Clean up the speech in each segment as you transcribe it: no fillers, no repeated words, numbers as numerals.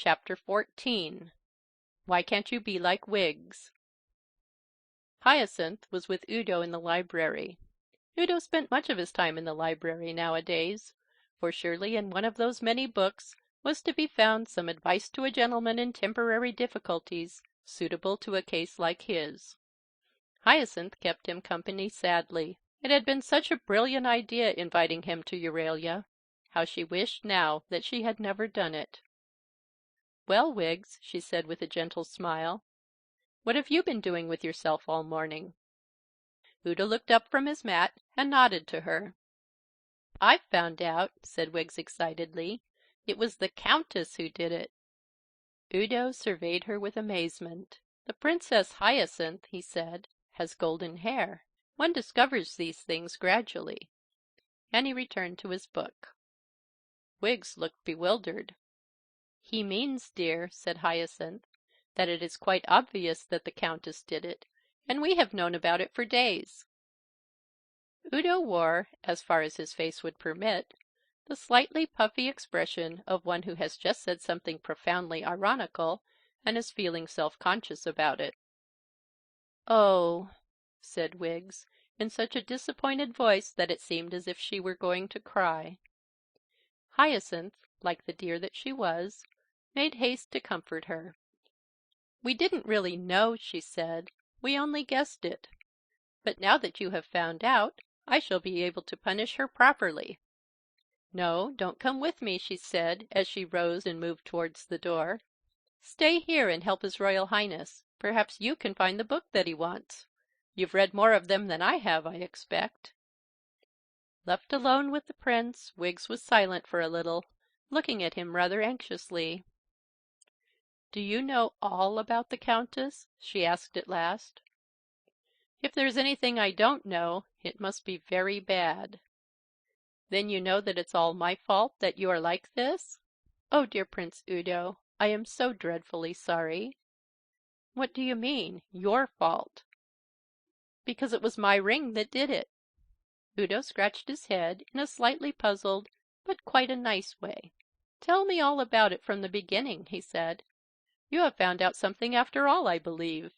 Chapter 14. Why Can't You Be Like Wiggs? Hyacinth was with Udo in the library. Udo spent much of his time in the library nowadays, for surely in one of those many books was to be found some advice to a gentleman in temporary difficulties, suitable to a case like his. Hyacinth kept him company sadly. It had been such a brilliant idea inviting him to Euralia. How she wished now that she had never done it. "Well, Wiggs," she said with a gentle smile, "what have you been doing with yourself all morning?" Udo looked up from his mat and nodded to her. "I've found out," said Wiggs excitedly. "It was the Countess who did it." Udo surveyed her with amazement. "The Princess Hyacinth," he said, "has golden hair. One discovers these things gradually." And he returned to his book. Wiggs looked bewildered. "He means, dear," said Hyacinth, "that it is quite obvious that the Countess did it, and we have known about it for days." Udo wore, as far as his face would permit, the slightly puffy expression of one who has just said something profoundly ironical and is feeling self-conscious about it. "Oh," said Wiggs, in such a disappointed voice that it seemed as if she were going to cry. Hyacinth, like the dear that she was, made haste to comfort her. "We didn't really know," she said. "We only guessed it. But now that you have found out, I shall be able to punish her properly." "No, don't come with me," she said, as she rose and moved towards the door. "Stay here and help his Royal Highness. Perhaps you can find the book that he wants. You've read more of them than I have, I expect." Left alone with the Prince, Wiggs was silent for a little, looking at him rather anxiously. "Do you know all about the Countess?" she asked at last. "If there's anything I don't know, it must be very bad." "Then you know that it's all my fault that you are like this?" "Oh, dear Prince Udo, I am so dreadfully sorry." "What do you mean, your fault?" "Because it was my ring that did it." Udo scratched his head in a slightly puzzled but quite a nice way. "Tell me all about it from the beginning," he said. "You have found out something after all, I believe."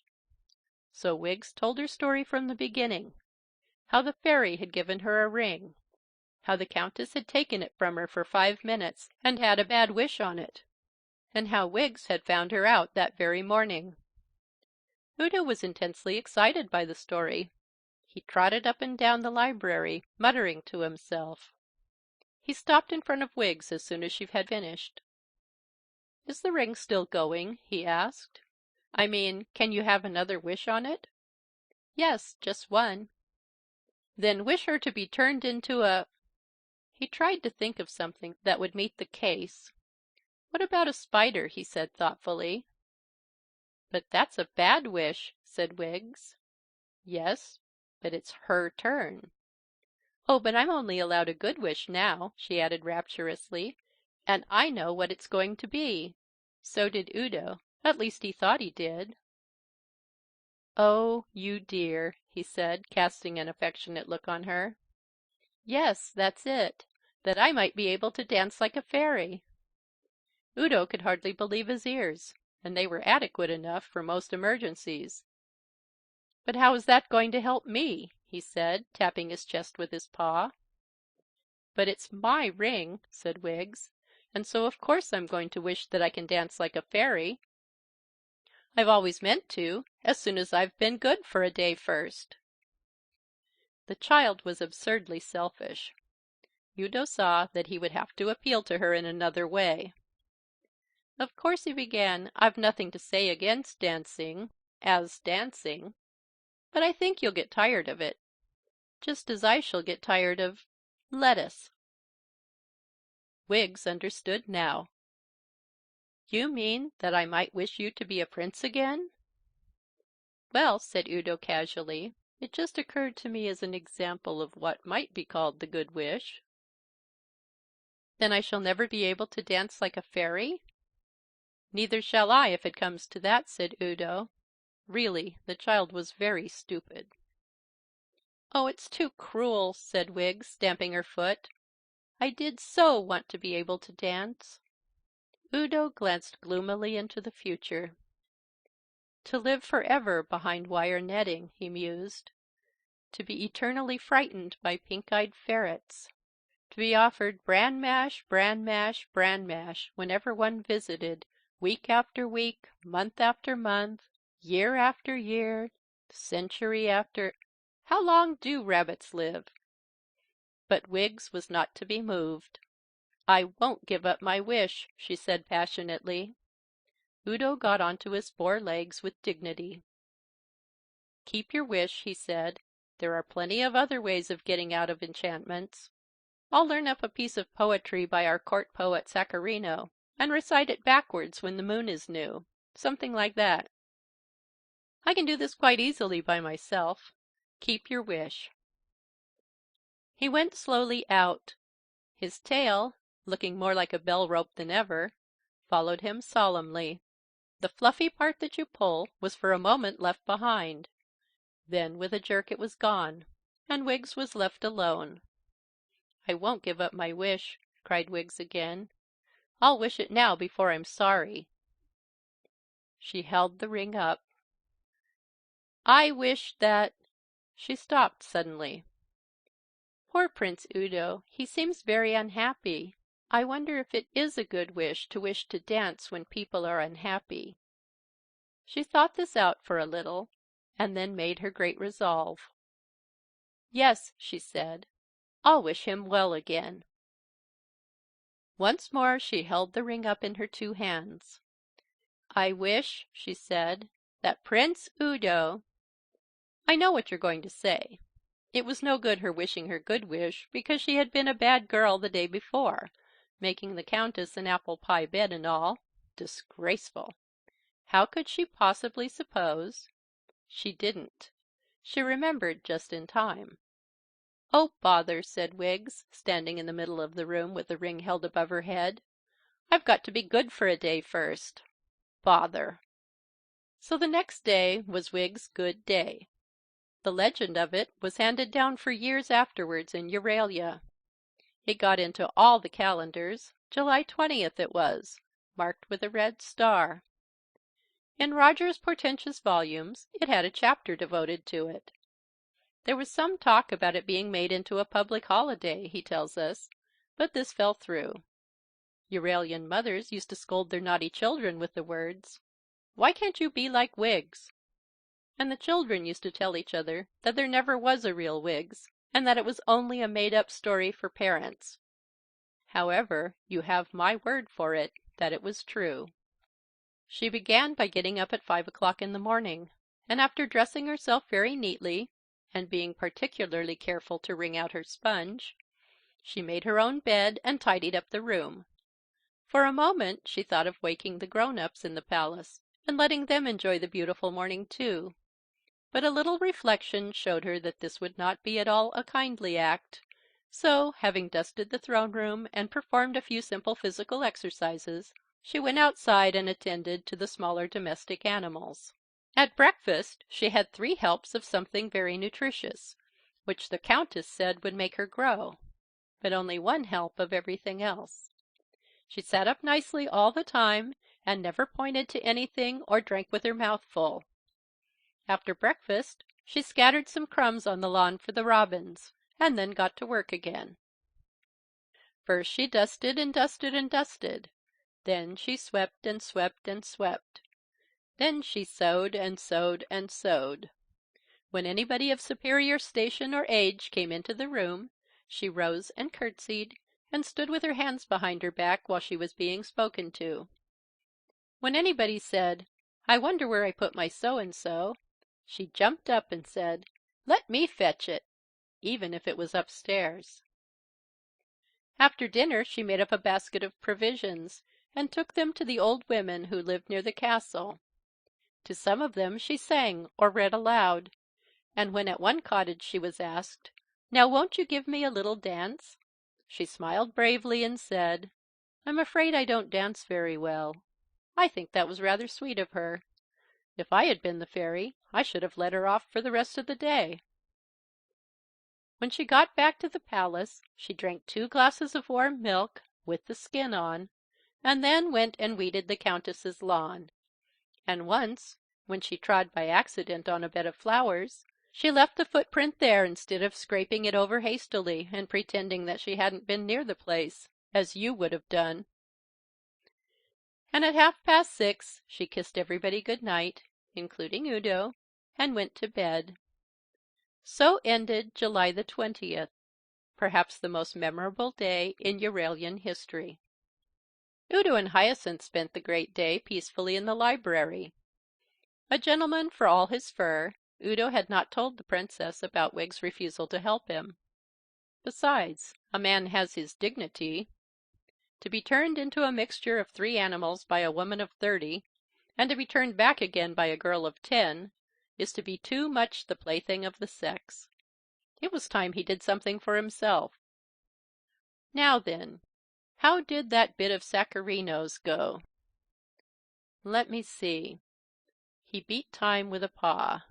So Wiggs told her story from the beginning. How the Fairy had given her a ring. How the Countess had taken it from her for 5 minutes and had a bad wish on it. And how Wiggs had found her out that very morning. Udo was intensely excited by the story. He trotted up and down the library, muttering to himself. He stopped in front of Wiggs as soon as she had finished. "Is the ring still going?" he asked. "I mean, can you have another wish on it?" "Yes, just one." "Then wish her to be turned into a—" He tried to think of something that would meet the case. "What about a spider?" he said thoughtfully. "But that's a bad wish," said Wiggs. "Yes, but it's her turn." "Oh, but I'm only allowed a good wish now," she added rapturously, "and I know what it's going to be." So did Udo. At least he thought he did. "Oh, you dear," he said, casting an affectionate look on her. "Yes, that's it. That I might be able to dance like a fairy." Udo could hardly believe his ears, and they were adequate enough for most emergencies. "But how is that going to help me?" he said, tapping his chest with his paw. "But it's my ring," said Wiggs, "and so of course I'm going to wish that I can dance like a fairy. I've always meant to, as soon as I've been good for a day first." The child was absurdly selfish. Udo saw that he would have to appeal to her in another way. "Of course," he began, "I've nothing to say against dancing, as dancing. But I think you'll get tired of it. Just as I shall get tired of lettuce." Wiggs understood now. "You mean that I might wish you to be a prince again?" "Well," said Udo casually, "it just occurred to me as an example of what might be called the good wish." "Then I shall never be able to dance like a fairy?" "Neither shall I, if it comes to that," said Udo. Really, the child was very stupid. "Oh, it's too cruel," said Wiggs, stamping her foot. "I did so want to be able to dance." Udo glanced gloomily into the future. To live forever behind wire netting, he mused. To be eternally frightened by pink-eyed ferrets. To be offered bran mash, bran mash, bran mash, whenever one visited, week after week, month after month, year after year, century after... How long do rabbits live? But Wiggs was not to be moved. "I won't give up my wish," she said passionately. Udo got onto his 4 legs with dignity. "Keep your wish," he said. "There are plenty of other ways of getting out of enchantments. I'll learn up a piece of poetry by our court poet Sacharino, and recite it backwards when the moon is new. Something like that. I can do this quite easily by myself. Keep your wish." He went slowly out. His tail, looking more like a bell rope than ever, followed him solemnly. The fluffy part that you pull was for a moment left behind. Then with a jerk it was gone, and Wiggs was left alone. "I won't give up my wish," cried Wiggs again. "I'll wish it now before I'm sorry." She held the ring up. "I wish that..." She stopped suddenly. "Poor Prince Udo, he seems very unhappy. I wonder if it is a good wish to dance when people are unhappy." She thought this out for a little, and then made her great resolve. "Yes," she said, "I'll wish him well again." Once more she held the ring up in her 2 hands. "I wish," she said, "that Prince Udo..." I know what you're going to say. It was no good her wishing her good wish, because she had been a bad girl the day before, making the Countess an apple pie bed and all. Disgraceful! How could she possibly suppose... She didn't. She remembered just in time. "Oh, bother," said Wiggs, standing in the middle of the room with the ring held above her head. "I've got to be good for a day first. Bother!" So the next day was Wiggs' good day. The legend of it was handed down for years afterwards in Euralia. It got into all the calendars. July 20th it was, marked with a red star. In Roger's portentous volumes it had a chapter devoted to it. There was some talk about it being made into a public holiday, he tells us, but this fell through. Euralian mothers used to scold their naughty children with the words, "Why can't you be like Wiggs?" And the children used to tell each other that there never was a real Wiggs, and that it was only a made-up story for parents. However, you have my word for it that it was true. She began by getting up at 5 o'clock in the morning, and after dressing herself very neatly, and being particularly careful to wring out her sponge, she made her own bed and tidied up the room. For a moment she thought of waking the grown-ups in the palace, and letting them enjoy the beautiful morning too. But a little reflection showed her that this would not be at all a kindly act, so, having dusted the throne room and performed a few simple physical exercises, she went outside and attended to the smaller domestic animals. At breakfast she had 3 helps of something very nutritious, which the Countess said would make her grow, but only 1 help of everything else. She sat up nicely all the time, and never pointed to anything or drank with her mouth full. After breakfast she scattered some crumbs on the lawn for the robins, and then got to work again. First she dusted and dusted and dusted. Then she swept and swept and swept. Then she sewed and sewed and sewed. When anybody of superior station or age came into the room, she rose and curtsied, and stood with her hands behind her back while she was being spoken to. When anybody said, "I wonder where I put my so-and-so," she jumped up and said, "Let me fetch it," even if it was upstairs. After dinner she made up a basket of provisions, and took them to the old women who lived near the castle. To some of them she sang or read aloud, and when at one cottage she was asked, "Now won't you give me a little dance?" she smiled bravely and said, "I'm afraid I don't dance very well." I think that was rather sweet of her. If I had been the fairy, I should have let her off for the rest of the day. When she got back to the palace, she drank 2 glasses of warm milk, with the skin on, and then went and weeded the Countess's lawn. And once, when she trod by accident on a bed of flowers, she left the footprint there instead of scraping it over hastily and pretending that she hadn't been near the place, as you would have done. And at 6:30 she kissed everybody good night, including Udo, and went to bed. So ended July the 20th, perhaps the most memorable day in Euralian history. Udo and Hyacinth spent the great day peacefully in the library. A gentleman for all his fur, Udo had not told the Princess about Wiggs' refusal to help him. Besides, a man has his dignity. To be turned into a mixture of 3 animals by a woman of 30, and to be turned back again by a girl of 10, is to be too much the plaything of the sex. It was time he did something for himself. Now then, how did that bit of Saccharinos go? Let me see. He beat time with a paw.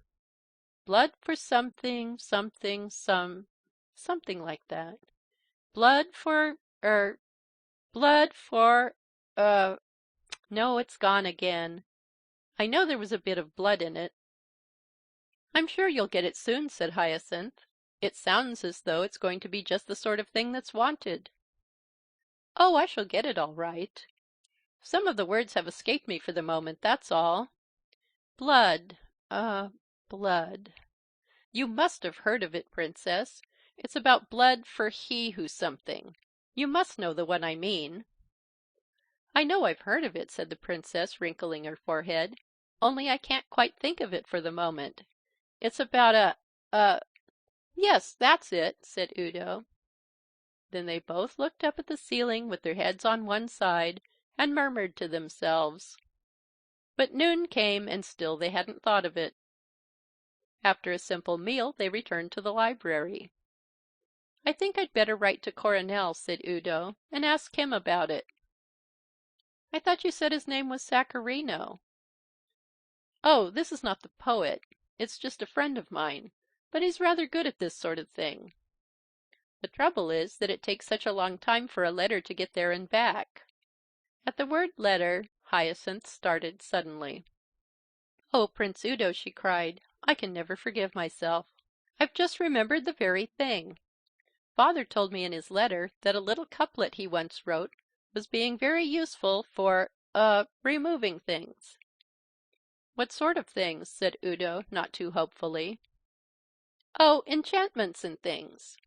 Blood for something, something, something like that. Blood for, no, it's gone again. I know there was a bit of blood in it. I'm sure you'll get it soon, said Hyacinth. It sounds as though it's going to be just the sort of thing that's wanted. Oh, I shall get it all right. Some of the words have escaped me for the moment, that's all. Blood, blood. You must have heard of it, Princess. It's about blood for he who something. You must know the one I mean. I know I've heard of it, said the Princess, wrinkling her forehead. Only I can't quite think of it for the moment. It's about yes, that's it, said Udo. Then they both looked up at the ceiling with their heads on one side and murmured to themselves. But noon came and still they hadn't thought of it. After a simple meal they returned to the library. I think I'd better write to Coronel, said Udo, and ask him about it. I thought you said his name was Sacharino. Oh, this is not the poet. It's just a friend of mine, but he's rather good at this sort of thing. The trouble is that it takes such a long time for a letter to get there and back. At the word letter, Hyacinth started suddenly. Oh, Prince Udo, she cried, I can never forgive myself. I've just remembered the very thing. Father told me in his letter that a little couplet he once wrote was being very useful for, removing things. What sort of things? Said Udo, not too hopefully. Oh, enchantments and things.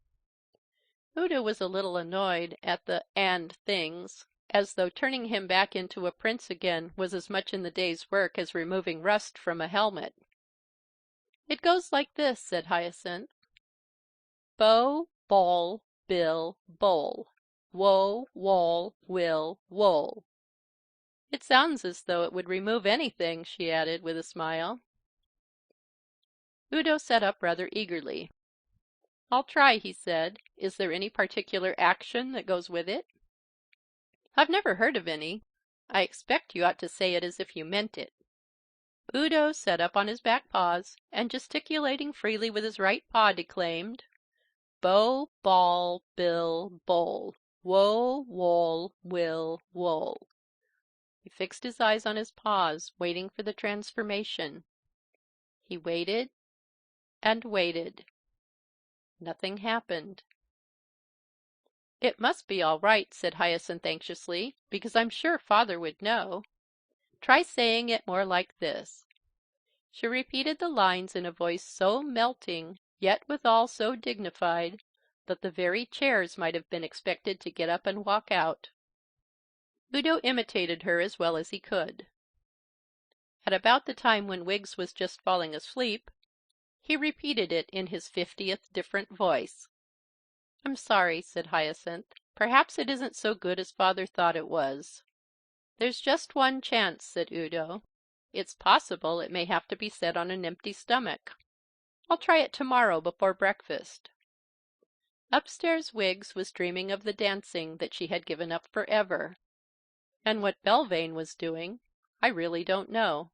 Udo was a little annoyed at the "and things," as though turning him back into a prince again was as much in the day's work as removing rust from a helmet. It goes like this, said Hyacinth. Bow, ball, bill, bowl. Woe, wall, will, wool. It sounds as though it would remove anything, she added with a smile. Udo sat up rather eagerly. I'll try, he said. Is there any particular action that goes with it? I've never heard of any. I expect you ought to say it as if you meant it. Udo sat up on his back paws, and gesticulating freely with his right paw declaimed, Bow, ball, bill, bowl. Woe, wool, will, wool. He fixed his eyes on his paws, waiting for the transformation. He waited and waited. Nothing happened. It must be all right, said Hyacinth anxiously, because I'm sure Father would know. Try saying it more like this. She repeated the lines in a voice so melting, yet withal so dignified, that the very chairs might have been expected to get up and walk out. Udo imitated her as well as he could. At about the time when Wiggs was just falling asleep, he repeated it in his 50th different voice. I'm sorry, said Hyacinth. Perhaps it isn't so good as Father thought it was. There's just one chance, said Udo. It's possible it may have to be said on an empty stomach. I'll try it tomorrow before breakfast. Upstairs Wiggs was dreaming of the dancing that she had given up forever. And what Belvane was doing, I really don't know.